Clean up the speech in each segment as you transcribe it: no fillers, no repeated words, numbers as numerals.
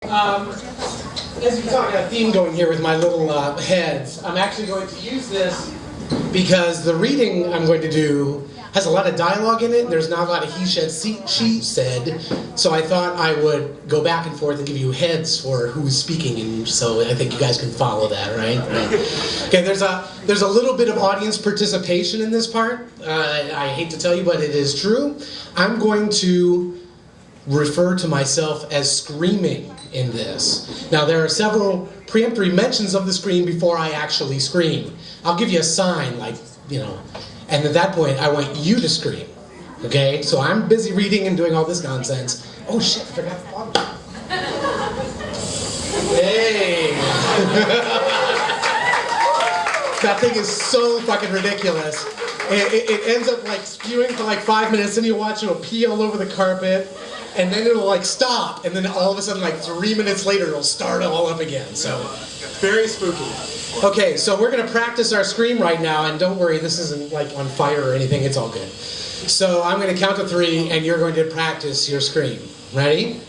As you can tell, I got a theme going here with my little heads. I'm actually going to use this because the reading I'm going to do has a lot of dialogue in it, and there's not a lot of he said, she said, so I thought I would go back and forth and give you heads for who's speaking, and so I think you guys can follow that, right? Okay, there's a little bit of audience participation in this part. I hate to tell you, but it is true. I'm going to refer to myself as screaming in this. Now, there are several preemptory mentions of the scream before I actually scream. I'll give you a sign, like, and at that point, I want you to scream. Okay? So I'm busy reading and doing all this nonsense. Oh shit, I forgot the bottle. Hey! That thing is so fucking ridiculous. It ends up like spewing for like 5 minutes, and you watch it pee all over the carpet, and then it'll like stop, and then all of a sudden like 3 minutes later it'll start all up again. So, very spooky. Okay, so we're going to practice our scream right now, and don't worry, this isn't like on fire or anything, it's all good. So I'm going to count to 3, and you're going to practice your scream. Ready?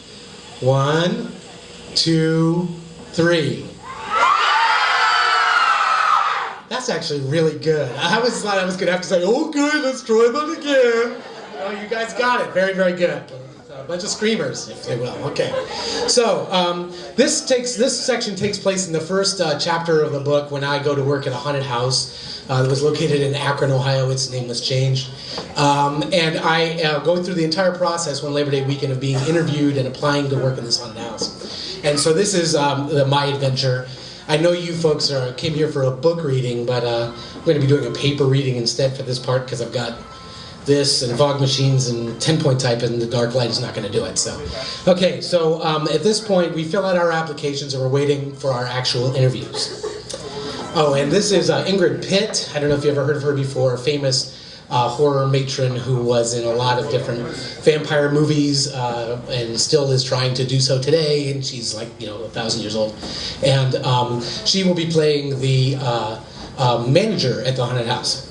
1, 2, 3. That's actually really good. I thought I was going to have to say, okay, let's try that again. Oh, you guys got it. Very, very good. A bunch of screamers, if they will. Okay. So, this section takes place in the first chapter of the book when I go to work at a haunted house that was located in Akron, Ohio. Its name was changed. And I go through the entire process one Labor Day weekend of being interviewed and applying to work in this haunted house. And so this is my adventure. I know you folks came here for a book reading, but I'm going to be doing a paper reading instead for this part because I've got this and fog machines and 10-point type, and the dark light is not going to do it. So, okay, so at this point we fill out our applications and we're waiting for our actual interviews. Oh, and this is Ingrid Pitt. I don't know if you ever heard of her before, a famous horror matron who was in a lot of different vampire movies and still is trying to do so today, and she's like 1,000 years old. And she will be playing the manager at the haunted house.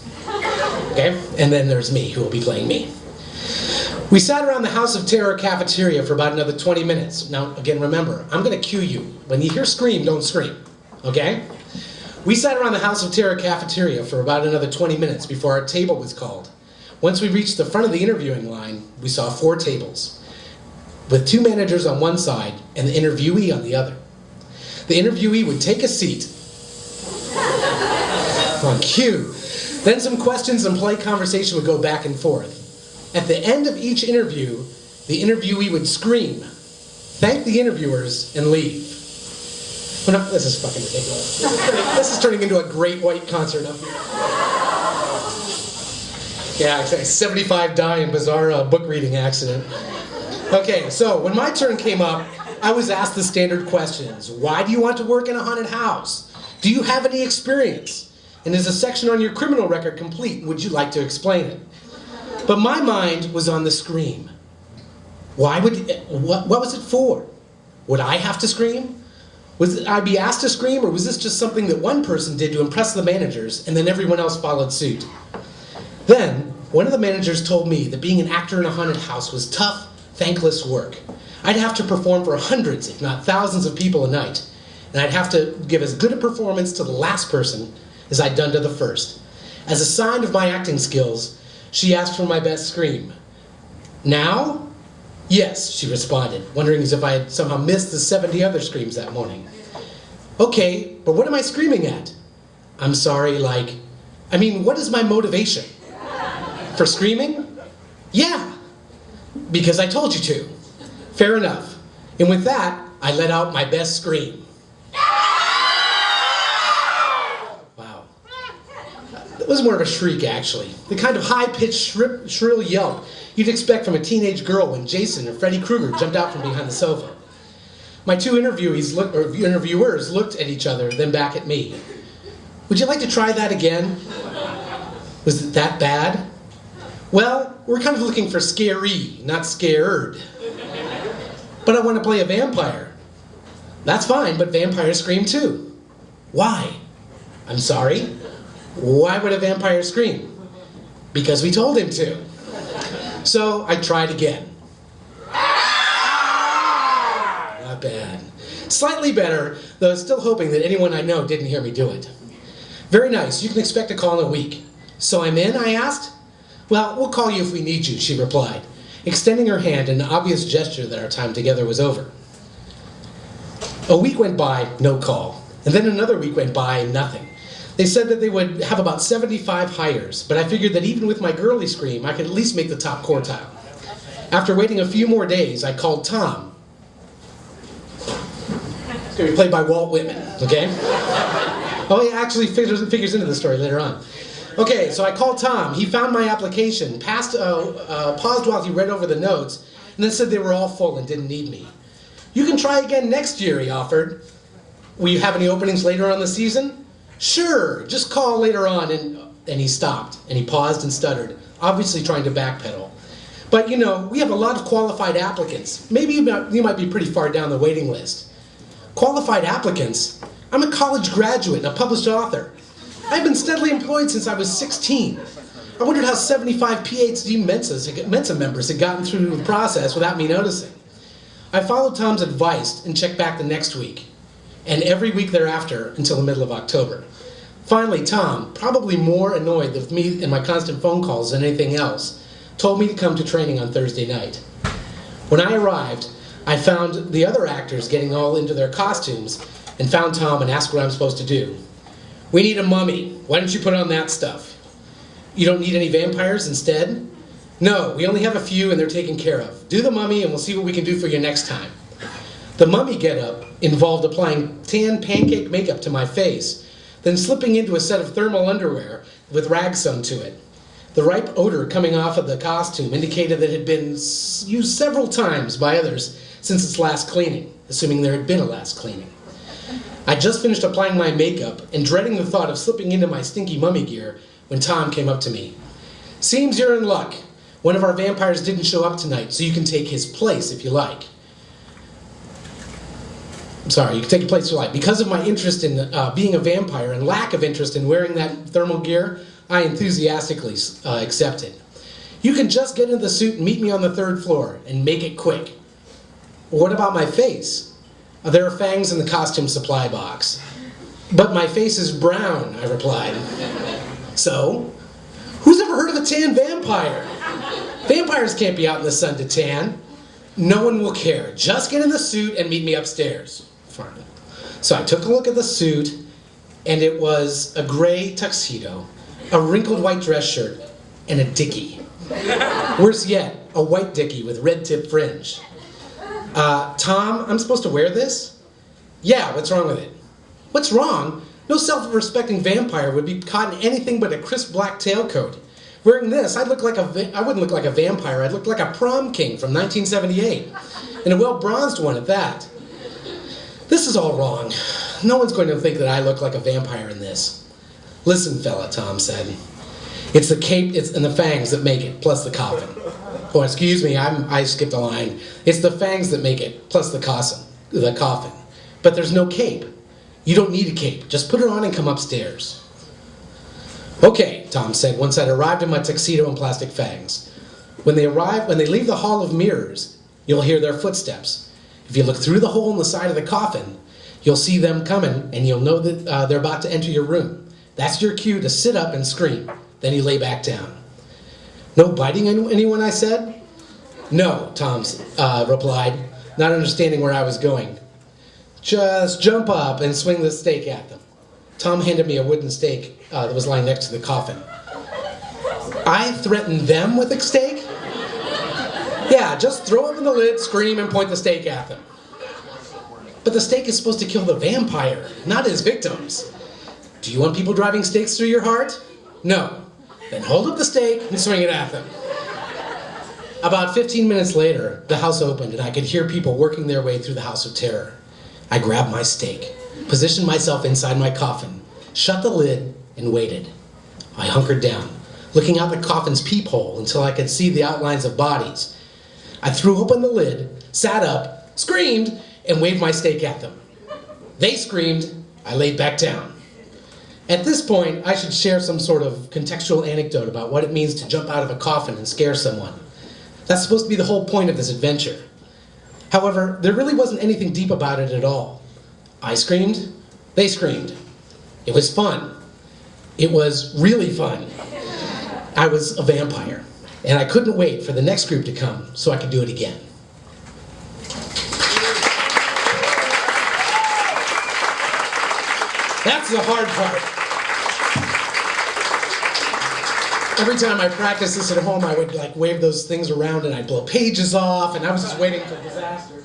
Okay? And then there's me, who will be playing me. We sat around the House of Terror cafeteria for about another 20 minutes. Now, again, remember, I'm going to cue you. When you hear scream, don't scream. Okay? We sat around the House of Terror cafeteria for about another 20 minutes before our table was called. Once we reached the front of the interviewing line, we saw 4 tables, with 2 managers on one side and the interviewee on the other. The interviewee would take a seat on cue. Then some questions and polite conversation would go back and forth. At the end of each interview, the interviewee would scream, thank the interviewers, and leave. Well, no, this is fucking ridiculous. This is turning into a great white concert up here. Yeah, 75 die in bizarre book reading accident. Okay, so when my turn came up, I was asked the standard questions. Why do you want to work in a haunted house? Do you have any experience? And is a section on your criminal record complete? Would you like to explain it? But my mind was on the scream. What was it for? Would I have to scream? Would I be asked to scream, or was this just something that one person did to impress the managers, and then everyone else followed suit? Then, one of the managers told me that being an actor in a haunted house was tough, thankless work. I'd have to perform for hundreds, if not thousands of people a night, and I'd have to give as good a performance to the last person as I'd done to the first. As a sign of my acting skills, she asked for my best scream. Now? Yes, she responded, wondering as if I had somehow missed the 70 other screams that morning. Okay, but what am I screaming at? I'm sorry, what is my motivation? For screaming? Yeah, because I told you to. Fair enough. And with that, I let out my best scream. It was more of a shriek, actually. The kind of high-pitched, shrill yelp you'd expect from a teenage girl when Jason or Freddy Krueger jumped out from behind the sofa. My 2 interviewers looked at each other, then back at me. Would you like to try that again? Was it that bad? Well, we're kind of looking for scary, not scared. But I want to play a vampire. That's fine, but vampires scream too. Why? I'm sorry? Why would a vampire scream? Because we told him to. So I tried again. that bad. Slightly better, though still hoping that anyone I know didn't hear me do it. Very nice, you can expect a call in a week. So I'm in, I asked? Well, we'll call you if we need you, she replied, extending her hand in an obvious gesture that our time together was over. A week went by, no call. And then another week went by, nothing. They said that they would have about 75 hires, but I figured that even with my girly scream, I could at least make the top quartile. After waiting a few more days, I called Tom. It's going to be played by Walt Whitman, okay? Oh, he actually figures into the story later on. Okay, so I called Tom. He found my application, paused while he read over the notes, and then said they were all full and didn't need me. You can try again next year, he offered. Will you have any openings later on the season? Sure, just call later on. And he stopped, and he paused and stuttered, obviously trying to backpedal. But, you know, we have a lot of qualified applicants. Maybe you might be pretty far down the waiting list. Qualified applicants? I'm a college graduate and a published author. I've been steadily employed since I was 16. I wondered how 75 PhD Mensa members had gotten through the process without me noticing. I followed Tom's advice and checked back the next week, and every week thereafter until the middle of October. Finally, Tom, probably more annoyed with me and my constant phone calls than anything else, told me to come to training on Thursday night. When I arrived, I found the other actors getting all into their costumes and found Tom and asked what I'm supposed to do. We need a mummy. Why don't you put on that stuff? You don't need any vampires instead? No, we only have a few and they're taken care of. Do the mummy and we'll see what we can do for you next time. The mummy getup involved applying tan pancake makeup to my face, then slipping into a set of thermal underwear with rags sewn to it. The ripe odor coming off of the costume indicated that it had been used several times by others since its last cleaning, assuming there had been a last cleaning. I just finished applying my makeup and dreading the thought of slipping into my stinky mummy gear when Tom came up to me. Seems you're in luck. One of our vampires didn't show up tonight, so you can take his place if you like. I'm sorry, you can take a place if you like. Because of my interest in being a vampire and lack of interest in wearing that thermal gear, I enthusiastically accepted. You can just get into the suit and meet me on the 3rd floor, and make it quick. What about my face? There are fangs in the costume supply box. But my face is brown, I replied. So? Who's ever heard of a tan vampire? Vampires can't be out in the sun to tan. No one will care. Just get in the suit and meet me upstairs. Fine. So I took a look at the suit, and it was a gray tuxedo, a wrinkled white dress shirt, and a dickie. Worse yet, a white dickie with red tip fringe. Tom, I'm supposed to wear this? Yeah, what's wrong with it? What's wrong? No self-respecting vampire would be caught in anything but a crisp black tailcoat. Wearing this, I wouldn't look like a vampire, I'd look like a prom king from 1978. And a well-bronzed one at that. This is all wrong. No one's going to think that I look like a vampire in this. Listen, fella, Tom said. It's the cape and the fangs that make it, plus the coffin. Oh, excuse me, I skipped a line. It's the fangs that make it, plus the coffin. But there's no cape. You don't need a cape. Just put it on and come upstairs. Okay, Tom said once I'd arrived in my tuxedo and plastic fangs. When they leave the Hall of Mirrors, you'll hear their footsteps. If you look through the hole in the side of the coffin, you'll see them coming and you'll know that they're about to enter your room. That's your cue to sit up and scream. Then you lay back down. No biting anyone, I said? No, Tom replied, not understanding where I was going. Just jump up and swing the stake at them. Tom handed me a wooden stake that was lying next to the coffin. I threatened them with a stake? Yeah, just throw open the lid, scream, and point the stake at them. But the stake is supposed to kill the vampire, not his victims. Do you want people driving stakes through your heart? No. Then hold up the stake and swing it at them. About 15 minutes later, the house opened and I could hear people working their way through the House of Terror. I grabbed my stake, positioned myself inside my coffin, shut the lid, and waited. I hunkered down, looking out the coffin's peephole until I could see the outlines of bodies. I threw open the lid, sat up, screamed, and waved my stake at them. They screamed, I laid back down. At this point, I should share some sort of contextual anecdote about what it means to jump out of a coffin and scare someone. That's supposed to be the whole point of this adventure. However, there really wasn't anything deep about it at all. I screamed, they screamed. It was fun. It was really fun. I was a vampire, and I couldn't wait for the next group to come so I could do it again. That's the hard part. Every time I practiced this at home, I would like wave those things around and I'd blow pages off, and I was just waiting for disaster.